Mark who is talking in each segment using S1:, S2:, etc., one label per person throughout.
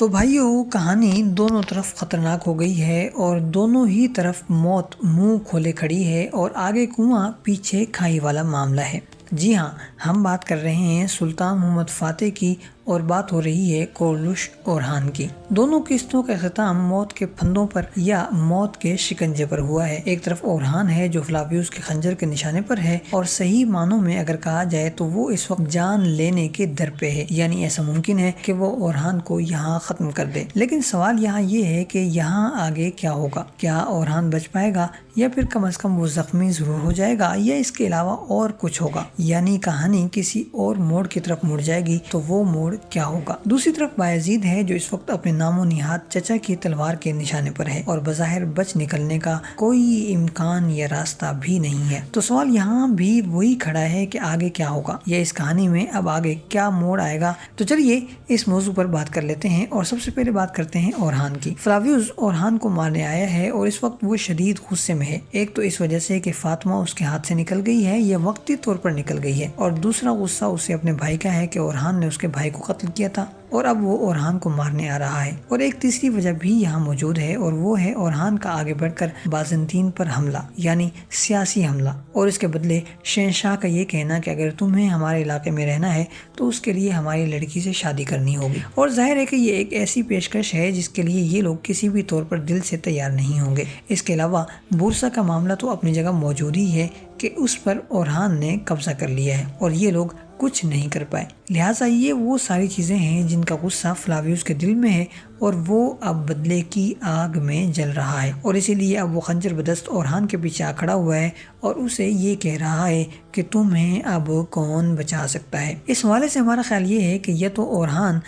S1: تو بھائیوں، کہانی دونوں طرف خطرناک ہو گئی ہے اور دونوں ہی طرف موت منہ کھولے کھڑی ہے اور آگے کنواں پیچھے کھائی والا معاملہ ہے۔ جی ہاں، ہم بات کر رہے ہیں سلطان محمد فاتح کی اور بات ہو رہی ہے کورلش اورحان کی۔ دونوں قسطوں کا اختتام موت کے پھندوں پر یا موت کے شکنجے پر ہوا ہے۔ ایک طرف اورحان ہے جو فلاویوس کے خنجر کے نشانے پر ہے اور صحیح معنوں میں اگر کہا جائے تو وہ اس وقت جان لینے کے در پہ ہے، یعنی ایسا ممکن ہے کہ وہ اورحان کو یہاں ختم کر دے۔ لیکن سوال یہاں یہ ہے کہ یہاں آگے کیا ہوگا؟ کیا اورحان بچ پائے گا یا پھر کم از کم وہ زخمی ضرور ہو جائے گا یا اس کے علاوہ اور کچھ ہوگا؟ یعنی کہانی کسی اور موڑ کی طرف مڑ جائے گی تو وہ موڑ کیا ہوگا؟ دوسری طرف بایزید ہے جو اس وقت اپنے نام و نہاد چچا کی تلوار کے نشانے پر ہے اور بظاہر بچ نکلنے کا کوئی امکان یا راستہ بھی نہیں ہے۔ تو سوال یہاں بھی وہی کھڑا ہے کہ آگے کیا ہوگا یا اس کہانی میں اب آگے کیا موڑ آئے گا؟ تو چلیے اس موضوع پر بات کر لیتے ہیں اور سب سے پہلے بات کرتے ہیں اورحان کی۔ فلاویوس اورحان کو مارنے آیا ہے اور اس وقت وہ شدید غصے میں ہے۔ ایک تو اس وجہ سے کہ فاطمہ اس کے ہاتھ سے نکل گئی ہے یا وقتی طور پر نکل گئی ہے، اور دوسرا غصہ اسے اپنے بھائی کا ہے کہ اورحان نے اس کے بھائی کو قتل کیا تھا اور اب وہ اورحان کو مارنے آ رہا ہے۔ اور ایک تیسری وجہ بھی یہاں موجود ہے اور وہ ہے اورحان کا آگے بڑھ کر بازنطین پر حملہ، یعنی سیاسی حملہ، اور اس کے بدلے شہنشاہ کا یہ کہنا کہ اگر تمہیں ہمارے علاقے میں رہنا ہے تو اس کے لیے ہماری لڑکی سے شادی کرنی ہوگی۔ اور ظاہر ہے کہ یہ ایک ایسی پیشکش ہے جس کے لیے یہ لوگ کسی بھی طور پر دل سے تیار نہیں ہوں گے۔ اس کے علاوہ بورسا کا معاملہ تو اپنی جگہ موجود ہی ہے کہ اس پر اورحان نے قبضہ کر لیا ہے اور یہ لوگ کچھ نہیں کر پائے، لہٰذا یہ وہ ساری چیزیں ہیں جن کا غصہ فلاویوس کے دل میں ہے اور وہ اب بدلے کی آگ میں جل رہا ہے، اور اسی لیے اب وہ خنجر بدست اورحان کے پیچھے آ کھڑا ہوا ہے اور اسے یہ کہہ رہا ہے کہ تمہیں اب کون بچا سکتا ہے۔ اس حوالے سے ہمارا خیال یہ ہے کہ یا تو اورحان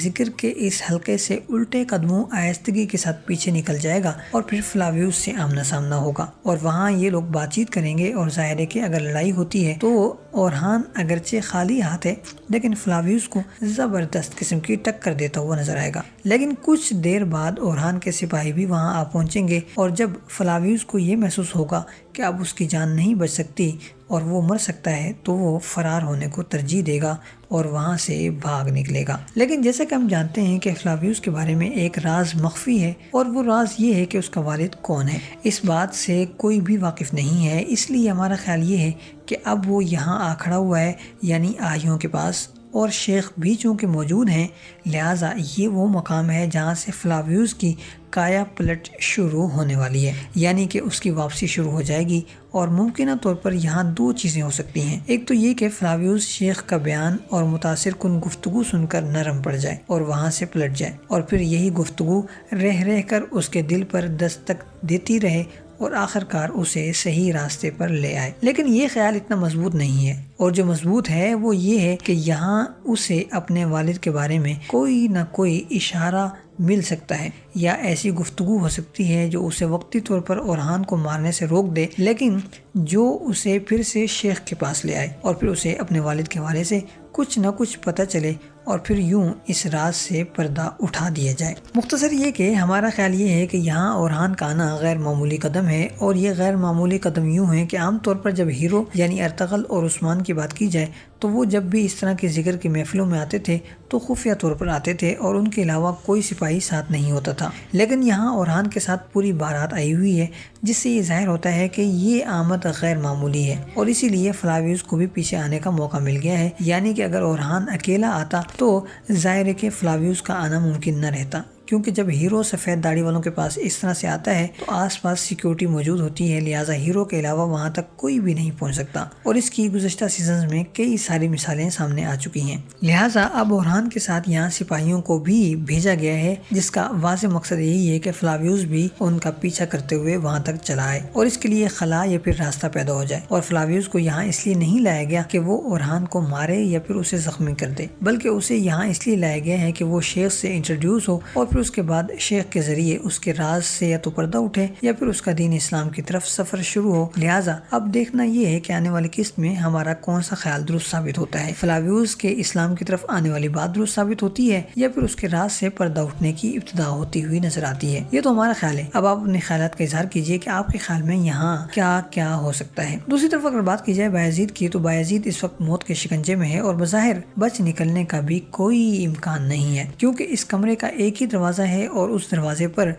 S1: ذکر کے اس حلقے سے الٹے قدموں آہستگی کے ساتھ پیچھے نکل جائے گا اور پھر فلاویوس سے آمنا سامنا ہوگا اور وہاں یہ لوگ بات چیت کریں گے، اور ظاہر ہے کہ اگر لڑائی ہوتی ہے تو اورحان اگرچہ خالی ہاتھ ہے لیکن فلاویوس کو زبردست قسم کی ٹکر دیتا ہوا نظر آئے گا۔ لیکن کچھ دیر بعد اورحان کے سپاہی بھی وہاں آ پہنچیں گے اور جب فلاویوس کو یہ محسوس ہوگا کہ اب اس کی جان نہیں بچ سکتی اور وہ مر سکتا ہے تو وہ فرار ہونے کو ترجیح دے گا اور وہاں سے بھاگ نکلے گا۔ لیکن جیسا کہ ہم جانتے ہیں کہ فلاویوس کے بارے میں ایک راز مخفی ہے اور وہ راز یہ ہے کہ اس کا والد کون ہے۔ اس بات سے کوئی بھی واقف نہیں ہے، اس لیے ہمارا خیال یہ ہے کہ اب وہ یہاں آ کھڑا ہوا ہے، یعنی آہیوں کے پاس، اور شیخ بھی چونکہ موجود ہیں، لہٰذا یہ وہ مقام ہے جہاں سے فلاویوس کی کایا پلٹ شروع ہونے والی ہے، یعنی کہ اس کی واپسی شروع ہو جائے گی۔ اور ممکنہ طور پر یہاں دو چیزیں ہو سکتی ہیں، ایک تو یہ کہ فلاویوس شیخ کا بیان اور متاثر کن گفتگو سن کر نرم پڑ جائے اور وہاں سے پلٹ جائے، اور پھر یہی گفتگو رہ کر اس کے دل پر دستک دیتی رہے اور آخرکار اسے صحیح راستے پر لے آئے۔ لیکن یہ خیال اتنا مضبوط نہیں ہے، اور جو مضبوط ہے وہ یہ ہے کہ یہاں اسے اپنے والد کے بارے میں کوئی نہ کوئی اشارہ مل سکتا ہے یا ایسی گفتگو ہو سکتی ہے جو اسے وقتی طور پر اورحان کو مارنے سے روک دے، لیکن جو اسے پھر سے شیخ کے پاس لے آئے اور پھر اسے اپنے والد کے حوالے سے کچھ نہ کچھ پتہ چلے اور پھر یوں اس راز سے پردہ اٹھا دیا جائے۔ مختصر یہ کہ ہمارا خیال یہ ہے کہ یہاں اورحان کا آنا غیر معمولی قدم ہے، اور یہ غیر معمولی قدم یوں ہے کہ عام طور پر جب ہیرو یعنی ارطغرل اور عثمان کی بات کی جائے تو وہ جب بھی اس طرح کے ذکر کی محفلوں میں آتے تھے تو خفیہ طور پر آتے تھے اور ان کے علاوہ کوئی سپاہی ساتھ نہیں ہوتا تھا، لیکن یہاں اورحان کے ساتھ پوری بارات آئی ہوئی ہے، جس سے یہ ظاہر ہوتا ہے کہ یہ آمد غیر معمولی ہے، اور اسی لیے فلاویوس کو بھی پیچھے آنے کا موقع مل گیا ہے۔ یعنی کہ اگر اورحان اکیلا آتا تو ظاہر ہے کہ فلاویوس کا آنا ممکن نہ رہتا، کیونکہ جب ہیرو سفید داڑھی والوں کے پاس اس طرح سے آتا ہے تو آس پاس سیکیورٹی موجود ہوتی ہے، لہٰذا ہیرو کے علاوہ وہاں تک کوئی بھی نہیں پہنچ سکتا، اور اس کی گزشتہ سیزنز میں کئی ساری مثالیں سامنے آ چکی ہیں۔ لہٰذا اب اورحان کے ساتھ یہاں سپاہیوں کو بھی بھیجا گیا ہے، جس کا واضح مقصد یہی ہے کہ فلاویوس بھی ان کا پیچھا کرتے ہوئے وہاں تک چلا آئے اور اس کے لیے خلا یا پھر راستہ پیدا ہو جائے۔ اور فلاویوس کو یہاں اس لیے نہیں لایا گیا کہ وہ اورحان کو مارے یا پھر اسے زخمی کر دے، بلکہ اسے یہاں اس لیے لایا گیا ہے کہ وہ شیخ سے انٹروڈیوس ہو اور پھر اس کے بعد شیخ کے ذریعے اس کے راز سے یا تو پردہ اٹھے یا پھر اس کا دین اسلام کی طرف سفر شروع ہو۔ لہٰذا اب دیکھنا یہ ہے کہ آنے والی قسط میں ہمارا کون سا خیال درست ثابت ہوتا ہے، فلاویوس کے اسلام کی طرف آنے والی بات درست ثابت ہوتی ہے یا پھر اس کے راز سے پردہ اٹھنے کی ابتدا ہوتی ہوئی نظر آتی ہے۔ یہ تو ہمارا خیال ہے، اب آپ اپنے خیالات کا اظہار کیجیے کہ آپ کے خیال میں یہاں کیا کیا ہو سکتا ہے۔ دوسری طرف اگر بات کی جائے بایزید کی، تو بایزید اس وقت موت کے شکنجے میں ہے اور بظاہر بچ نکلنے کا بھی کوئی امکان نہیں ہے، کیونکہ اس کمرے کا ایک ہی دروازہ ہے اور اس دروازے پر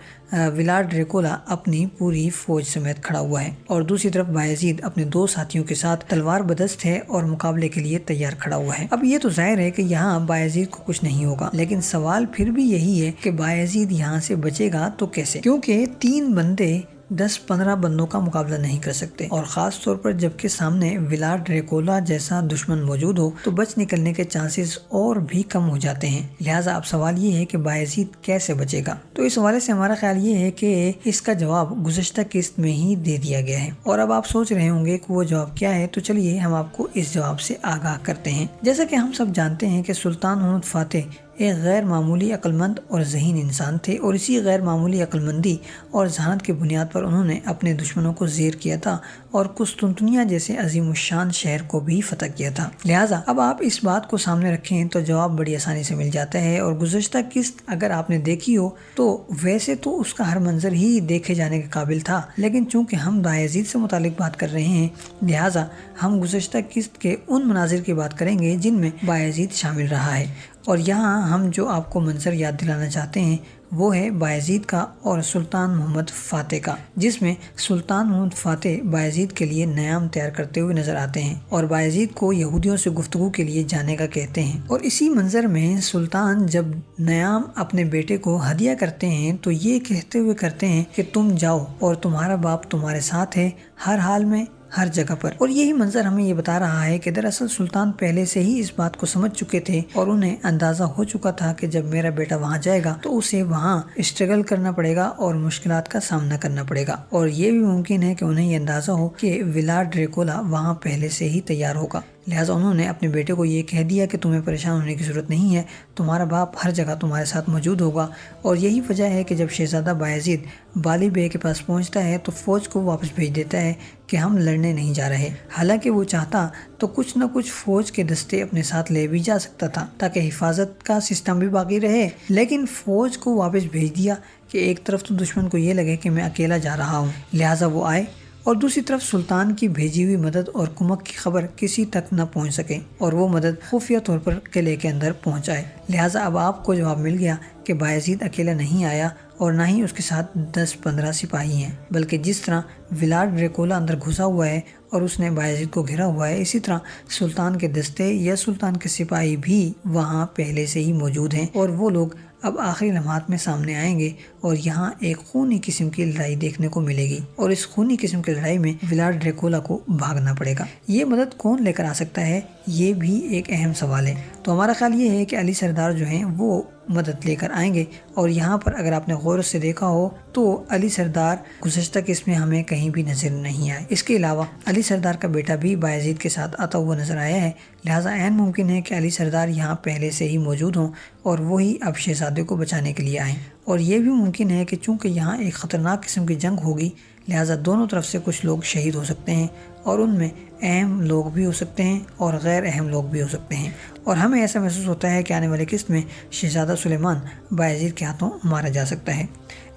S1: ولاڈ ڈریکولا اپنی پوری فوج سمیت کھڑا ہوا ہے، اور دوسری طرف بایزید اپنے 2 ساتھیوں کے ساتھ تلوار بدست ہے اور مقابلے کے لیے تیار کھڑا ہوا ہے۔ اب یہ تو ظاہر ہے کہ یہاں بایزید کو کچھ نہیں ہوگا، لیکن سوال پھر بھی یہی ہے کہ بایزید یہاں سے بچے گا تو کیسے، کیونکہ 3 بندے 10-15 بندوں کا مقابلہ نہیں کر سکتے، اور خاص طور پر جبکہ سامنے ولاڈ ڈریکولا جیسا دشمن موجود ہو تو بچ نکلنے کے چانسز اور بھی کم ہو جاتے ہیں۔ لہٰذا اب سوال یہ ہے کہ بایزید کیسے بچے گا، تو اس حوالے سے ہمارا خیال یہ ہے کہ اس کا جواب گزشتہ قسط میں ہی دے دیا گیا ہے، اور اب آپ سوچ رہے ہوں گے کہ وہ جواب کیا ہے، تو چلیے ہم آپ کو اس جواب سے آگاہ کرتے ہیں۔ جیسا کہ ہم سب جانتے ہیں کہ سلطان محمد فاتح ایک غیر معمولی عقل مند اور ذہین انسان تھے، اور اسی غیر معمولی عقل مندی اور ذہانت کی بنیاد پر انہوں نے اپنے دشمنوں کو زیر کیا تھا اور قسطنطنیہ جیسے عظیم الشان شہر کو بھی فتح کیا تھا۔ لہٰذا اب آپ اس بات کو سامنے رکھیں تو جواب بڑی آسانی سے مل جاتا ہے، اور گزشتہ قسط اگر آپ نے دیکھی ہو تو ویسے تو اس کا ہر منظر ہی دیکھے جانے کے قابل تھا، لیکن چونکہ ہم بایزید سے متعلق بات کر رہے ہیں لہٰذا ہم گزشتہ قسط کے ان مناظر کی بات کریں گے جن میں بایزید شامل رہا ہے، اور یہاں ہم جو آپ کو منظر یاد دلانا چاہتے ہیں وہ ہے بایزید کا اور سلطان محمد فاتح کا، جس میں سلطان محمد فاتح بایزید کے لیے نیام تیار کرتے ہوئے نظر آتے ہیں اور بایزید کو یہودیوں سے گفتگو کے لیے جانے کا کہتے ہیں، اور اسی منظر میں سلطان جب نیام اپنے بیٹے کو ہدیہ کرتے ہیں تو یہ کہتے ہوئے کرتے ہیں کہ تم جاؤ اور تمہارا باپ تمہارے ساتھ ہے ہر حال میں ہر جگہ پر، اور یہی منظر ہمیں یہ بتا رہا ہے کہ دراصل سلطان پہلے سے ہی اس بات کو سمجھ چکے تھے اور انہیں اندازہ ہو چکا تھا کہ جب میرا بیٹا وہاں جائے گا تو اسے وہاں اسٹرگل کرنا پڑے گا اور مشکلات کا سامنا کرنا پڑے گا، اور یہ بھی ممکن ہے کہ انہیں یہ اندازہ ہو کہ ولاڈ ڈریکولا وہاں پہلے سے ہی تیار ہوگا۔ لہٰذا انہوں نے اپنے بیٹے کو یہ کہہ دیا کہ تمہیں پریشان ہونے کی ضرورت نہیں ہے، تمہارا باپ ہر جگہ تمہارے ساتھ موجود ہوگا، اور یہی وجہ ہے کہ جب شہزادہ بایزید بالی بے کے پاس پہنچتا ہے تو فوج کو واپس بھیج دیتا ہے کہ ہم لڑنے نہیں جا رہے، حالانکہ وہ چاہتا تو کچھ نہ کچھ فوج کے دستے اپنے ساتھ لے بھی جا سکتا تھا تاکہ حفاظت کا سسٹم بھی باقی رہے، لیکن فوج کو واپس بھیج دیا کہ ایک طرف تو دشمن کو یہ لگے کہ میں اکیلا جا رہا ہوں، لہٰذا وہ آئے، اور دوسری طرف سلطان کی بھیجی ہوئی مدد اور کمک کی خبر کسی تک نہ پہنچ سکے اور وہ مدد خفیہ طور پر قلعے کے اندر پہنچ آئے۔ لہٰذا اب آپ کو جواب مل گیا کہ بایزید اکیلا نہیں آیا اور نہ ہی اس کے ساتھ 10-15 سپاہی ہیں، بلکہ جس طرح ولاڈ ڈریکولا اندر گھسا ہوا ہے اور اس نے بایزید کو گھیرا ہوا ہے، اسی طرح سلطان کے دستے یا سلطان کے سپاہی بھی وہاں پہلے سے ہی موجود ہیں، اور وہ لوگ اب آخری لمحات میں سامنے آئیں گے اور یہاں ایک خونی قسم کی لڑائی دیکھنے کو ملے گی، اور اس خونی قسم کی لڑائی میں ولاڈ ڈریکولا کو بھاگنا پڑے گا۔ یہ مدد کون لے کر آ سکتا ہے، یہ بھی ایک اہم سوال ہے۔ تو ہمارا خیال یہ ہے کہ علی سردار جو ہیں وہ مدد لے کر آئیں گے، اور یہاں پر اگر آپ نے غور سے دیکھا ہو تو علی سردار گزشتہ قسط میں ہمیں کہیں بھی نظر نہیں آئے۔ اس کے علاوہ علی سردار کا بیٹا بھی بایزید کے ساتھ آتا ہوا نظر آیا ہے، لہٰذا عین ممکن ہے کہ علی سردار یہاں پہلے سے ہی موجود ہوں اور وہی اب شہزادے کو بچانے کے لیے آئیں، اور یہ بھی ممکن ہے کہ چونکہ یہاں ایک خطرناک قسم کی جنگ ہوگی لہٰذا دونوں طرف سے کچھ لوگ شہید ہو سکتے ہیں، اور ان میں اہم لوگ بھی ہو سکتے ہیں اور غیر اہم لوگ بھی ہو سکتے ہیں، اور ہمیں ایسا محسوس ہوتا ہے کہ آنے والے قسط میں شہزادہ سلیمان بایزید کے ہاتھوں مارا جا سکتا ہے۔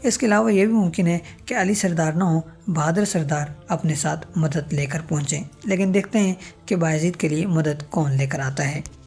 S1: اس کے علاوہ یہ بھی ممکن ہے کہ علی سردار نہ ہو، بہادر سردار اپنے ساتھ مدد لے کر پہنچیں، لیکن دیکھتے ہیں کہ بایزید کے لیے مدد کون لے کر آتا ہے۔